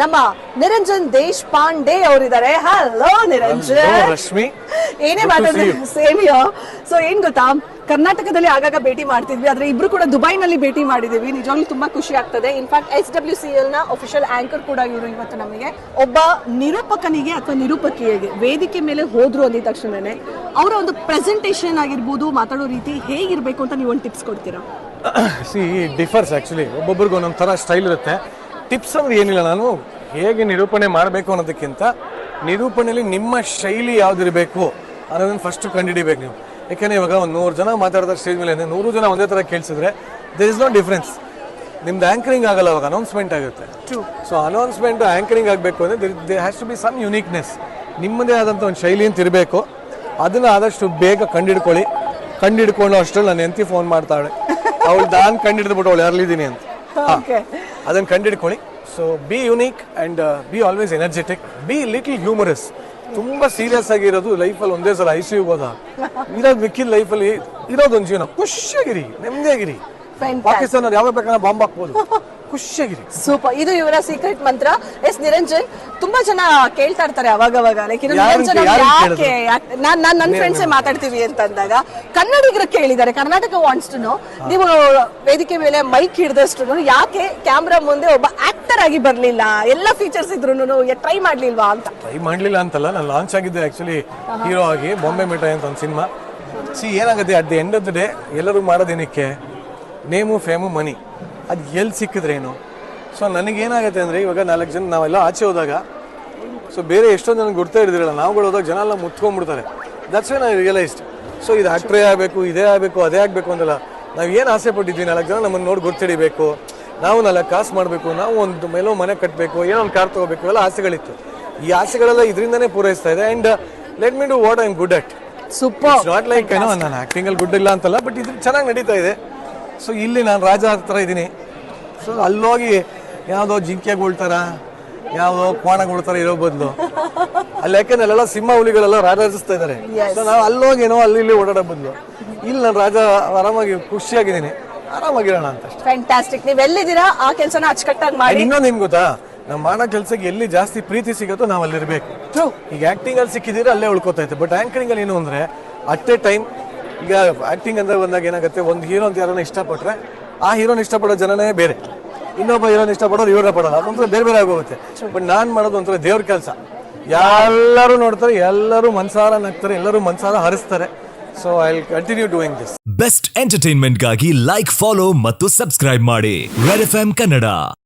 ನಮ್ಮ ನಿರಂಜನ್ ದೇಶಪಾಂಡೆ ಅವರಿದ್ದಾರೆ. ಹಲೋ ನಿರಂಜನ್. ರಶ್ಮಿ, ಏನೇ ಮಾತಾಡಿದ್ರೆ ಸೇಮಿಯೋ. ಸೊ ಏನ್ ಗೊತ್ತಾ, ಕರ್ನಾಟಕದಲ್ಲಿ ಆಗಾಗ ಭೇಟಿ ಮಾಡ್ತಿದ್ವಿ, ಆದ್ರೆ ಇಬ್ರು ಕೂಡ ದುಬೈನಲ್ಲಿ ಭೇಟಿ ಮಾಡಿದೀವಿ. ನಿಜವಾಗ್ಲೂ ತುಂಬಾ ಖುಷಿ ಆಗ್ತದೆ. ಇನ್ಫ್ಯಾಕ್ಟ್ SWCL ನ ಅಫಿಷಿಯಲ್ ಆಂಕರ್ ಕೂಡ ಇವರು ಇವತ್ತು ನಮಗೆ. ಒಬ್ಬ ನಿರೂಪಕನಿಗೆ ಅಥವಾ ನಿರೂಪಕಿಯರಿಗೆ ವೇದಿಕೆ ಮೇಲೆ ಹೋದ್ರು ಅಂದಿದ ತಕ್ಷಣನೇ ಅವರ ಒಂದು ಪ್ರೆಸೆಂಟೇಷನ್ ಆಗಿರ್ಬೋದು, ಮಾತಾಡೋ ರೀತಿ ಹೇಗಿರ್ಬೇಕು ಅಂತ ನೀವು ಒಂದು ಟಿಪ್ಸ್ ಕೊಡ್ತೀರಾ? ಡಿಫರ್ಸ್ ಆಕ್ಚುಲಿ, ಒಬ್ಬೊಬ್ರಿಗೆ ಒಂದೊಂದು ಥರ ಸ್ಟೈಲ್ ಇರುತ್ತೆ. ಟಿಪ್ಸ್ ಅಂದ್ರೆ ಏನಿಲ್ಲ, ನಾನು ಹೇಗೆ ನಿರೂಪಣೆ ಮಾಡಬೇಕು ಅನ್ನೋದಕ್ಕಿಂತ ನಿರೂಪಣೆಯಲ್ಲಿ ನಿಮ್ಮ ಶೈಲಿ ಯಾವ್ದಿರಬೇಕು ಅನ್ನೋದನ್ನ ಫಸ್ಟ್ ಕಂಡುಹಿಡಿಬೇಕು ನೀವು. ಯಾಕೆಂದ್ರೆ ಇವಾಗ ಒಂದು 100 ಜನ ಮಾತಾಡಿದ ಸ್ಟೇಜ್ ಮೇಲೆ 100 ಜನ ಒಂದೇ ಥರ ಕೇಳಿಸಿದ್ರೆ ದೇರ್ ಇಸ್ ನೋ ಡಿಫ್ರೆನ್ಸ್. ನಿಮ್ದು ಆಂಕರಿಂಗ್ ಆಗಲ್ಲ, ಅವಾಗ ಅನೌನ್ಸ್ಮೆಂಟ್ ಆಗುತ್ತೆ. ಸೊ ಅನೌನ್ಸ್ಮೆಂಟ್ ಆಂಕರಿಂಗ್ ಆಗಬೇಕು ಅಂದರೆ they has to be some uniqueness. ನಿಮ್ಮದೇ ಆದಂಥ ಒಂದು ಶೈಲಿ ಅಂತ ಇರಬೇಕು. ಅದನ್ನ ಆದಷ್ಟು ಬೇಗ ಕಂಡಿಡ್ಕೊಂಡು ಅಷ್ಟರಲ್ಲಿ ನನ್ನ ಹೆಂಡತಿ ಫೋನ್ ಮಾಡ್ತಾಳೆ, ಅವಳು ನಾನು ಕಂಡಿಡ್ಬಿಟ್ಟು ಅವಳು ಯಾರಲ್ಲಿದ್ದೀನಿ ಅಂತ. ಅದನ್ನು ಕಂಡಿಡ್ಕೊಳ್ಳಿ. So be unique and be always energetic, be little humorous. ತುಂಬ ಸೀರಿಯಸ್ ಆಗಿರೋದು ಲೈಫಲ್ಲಿ ಒಂದೇ ಸಲ ICU ಹೋದ ಇರೋದು, ಮಿಕ್ಕಿದ ಲೈಫಲ್ಲಿ ಇರೋದೊಂದು ಜೀವನ. ಖುಷಿಯಾಗಿರಿ, ನೆಮ್ಮದಿಯಾಗಿರಿ. ಪಾಕಿಸ್ತಾನ ಯಾವಾಗ ಬೇಕಾದ್ರೆ ಬಾಂಬ್ ಹಾಕ್ಬೋದು, ಖುಷಿಯಾಗಿರಿ. ಸೂಪರ್. ಇದು ಇವರ ಸೀಕ್ರೆಟ್ ಮಂತ್ರ. ಎಸ್ ನಿರಂಜನ್, ತುಂಬಾ ಜನ ಕೇಳ್ತಾ ಇರ್ತಾರೆ ಅವಾಗವಾಗ, ನನ್ನ ಫ್ರೆಂಡ್ಸೇ ಮಾತಾಡ್ತೀವಿ ಅಂತ ಅಂದಾಗ ಕನ್ನಡಿಗರು ಕೇಳಿದ್ದಾರೆ, ಕರ್ನಾಟಕ ವಾಂಟ್ಸ್ ಟು ನೋ, ನೀವು ವೇದಿಕೆ ಮೇಲೆ ಮೈಕ್ ಹಿಡಿದಷ್ಟು ಯಾಕೆ ಕ್ಯಾಮ್ರಾ ಮುಂದೆ ಒಬ್ಬ ಆಕ್ಟರ್ ಆಗಿ ಬರ್ಲಿಲ್ಲ? ಎಲ್ಲ ಫೀಚರ್ಸ್ ಇದ್ರು ಟ್ರೈ ಮಾಡ್ಲಿಲ್ವಾ ಅಂತ. ಟ್ರೈ ಮಾಡ್ಲಿಲ್ಲ ಅಂತಲ್ಲ, ನಾನು ಲಾಂಚ್ ಆಗಿದ್ದೆ ಆಕ್ಚುಲಿ ಹೀರೋ ಆಗಿ ಬಾಂಬೆ ಮಿಠಾಯಿ ಅಂತ ಒಂದು ಸಿನಿಮಾ. ಏನಾಗುತ್ತೆ at the end of the day ಎಲ್ಲರೂ ಮಾಡೋದೇನಕ್ಕೆ? ನೇಮು, ಫೇಮು, ಮನಿ. ಅದು ಎಲ್ಲಿ ಸಿಕ್ಕಿದ್ರೇನು? ಸೊ ನನಗೇನಾಗುತ್ತೆ ಅಂದರೆ ಇವಾಗ 4 ಜನ ನಾವೆಲ್ಲ ಆಚೆ ಹೋದಾಗ, ಸೊ ಬೇರೆ ಎಷ್ಟೊಂದು ಜನಕ್ಕೆ ಗುರ್ತಾ ಇರ್ದಿರಲ್ಲ, ನಾವುಗಳು ಹೋದಾಗ ಜನ ಎಲ್ಲ ಮುತ್ಕೊಂಡ್ಬಿಡ್ತಾರೆ. ದಟ್ಸ್ ವೈ ನಾನು ರಿಯಲೈಸ್ಡ್. ಸೊ ಇದು ಆಕ್ಟ್ರೇ ಆಗಬೇಕು, ಇದೇ ಆಗಬೇಕು, ಅದೇ ಆಗಬೇಕು ಅಂತಲ್ಲ. ನಾವು ಏನು ಆಸೆ ಪಟ್ಟಿದ್ವಿ, 4 ಜನ ನಮ್ಮನ್ನು ನೋಡಿ ಗುರ್ತಿಡಿಬೇಕು, ನಾವು 4 ಕಾಸು ಮಾಡಬೇಕು, ನಾವು ಒಂದು ಮೇಲೋ ಮನೆ ಕಟ್ಟಬೇಕು, ಏನೋ ಒಂದು ಕಾರ್ ತೊಗೋಬೇಕು, ಎಲ್ಲ ಆಸೆಗಳಿತ್ತು. ಈ ಆಸೆಗಳೆಲ್ಲ ಇದರಿಂದನೇ ಪೂರೈಸ್ತಾ ಇದೆ. And let me do what I am good at. Super. Not like ಏನೋ ನಾನು ಆ್ಯಕ್ಟಿಂಗಲ್ಲಿ ಗುಡ್ ಇಲ್ಲ ಅಂತಲ್ಲ, ಬಟ್ ಇದು ಚೆನ್ನಾಗಿ ನಡೀತಾ ಇದೆ. ಸೊ ಇಲ್ಲಿ ನಾನು ರಾಜ ಹತ್ರ ಇದ್ದೀನಿ. ಸೊ ಅಲ್ಲೋಗಿ ಯಾವುದೋ ಜಿಂಕೆಗಳ್ತಾರ, ಯಾವುದೋ ಕೋಣಗಳ್ತಾರ ಇರೋ ಬದಲು ಅಲ್ಲಿ, ಯಾಕೆಂದ್ರೆ ಅಲ್ಲೆಲ್ಲ ಸಿಂಹ ಹುಲಿಗಳೆಲ್ಲ ರಾಜಿಸ್ತಾ ಇದ್ದಾರೆ. ಸೊ ನಾವು ಅಲ್ಲೋಗೇನೋ ಅಲ್ಲಿ ಓಡಾಡೋ ಬದಲು ಇಲ್ಲಿ ನಾನು ರಾಜ ಆರಾಮಾಗಿ ಖುಷಿಯಾಗಿದ್ದೀನಿ, ಆರಾಮಾಗಿರೋಣ ಅಂತ. ಫ್ಯಾಂಟಾಸ್ಟಿಕ್. ನೀವು ಎಲ್ಲಿದ್ದೀರಾ ಆ ಕೆಲಸನ ಅಚ್ಚುಕಟ್ಟಾಗಿ ಮಾಡಿ. ಇನ್ನೊಂದು ನಿಮ್ಗೆ ಗೊತ್ತಾ, ನಾವು ಮಾಡೋ ಕೆಲಸಕ್ಕೆ ಎಲ್ಲಿ ಜಾಸ್ತಿ ಪ್ರೀತಿ ಸಿಗುತ್ತೋ ನಾವು ಅಲ್ಲಿರ್ಬೇಕು. ಈಗ ಆಕ್ಟಿಂಗ್ ಅಲ್ಲಿ ಸಿಕ್ಕಿದ್ರೆ ಅಲ್ಲೇ ಉಳ್ಕೋತೈತೆ. ಬಟ್ ಆಂಕರಿಂಗ್ ಅಲ್ಲಿ ಏನು ಅಂದ್ರೆ ಅಟ್ ಎ ಟೈಮ್, ಈಗ ಆಕ್ಟಿಂಗ್ ಅಂದ್ರೆ ಬಂದಾಗ ಏನಾಗುತ್ತೆ, ಒಂದು ಹೀರೋ ಅಂತ ಯಾರನ್ನ ಇಷ್ಟಪಟ್ರೆ ಆ ಹೀರೋನ ಇಷ್ಟಪಡೋ ಜನನೇ ಬೇರೆ, ಇನ್ನೊಬ್ಬ ಹೀರೋನ ಇಷ್ಟಪಡೋರು ಇವ್ರ ಪಡೋಲ್ಲ, ಅದೊಂಥರ ಬೇರೆ ಬೇರೆ ಆಗೋಗುತ್ತೆ. ಬಟ್ ನಾನು ಮಾಡೋದು ಒಂಥರ ದೇವ್ರ ಕೆಲಸ. ಎಲ್ಲರೂ ನೋಡ್ತಾರೆ, ಎಲ್ಲರೂ ಮನ್ಸಾರ ನಗ್ತಾರೆ, ಎಲ್ಲರೂ ಮನ್ಸಾರ ಹರಿಸ್ತಾರೆ. So I will continue doing this. Best entertainment ಗಾಗಿ ಲೈಕ್, ಫಾಲೋ ಮತ್ತು ಸಬ್ಸ್ಕ್ರೈಬ್ ಮಾಡಿ ರೆಡ್ FM ಕನ್ನಡ.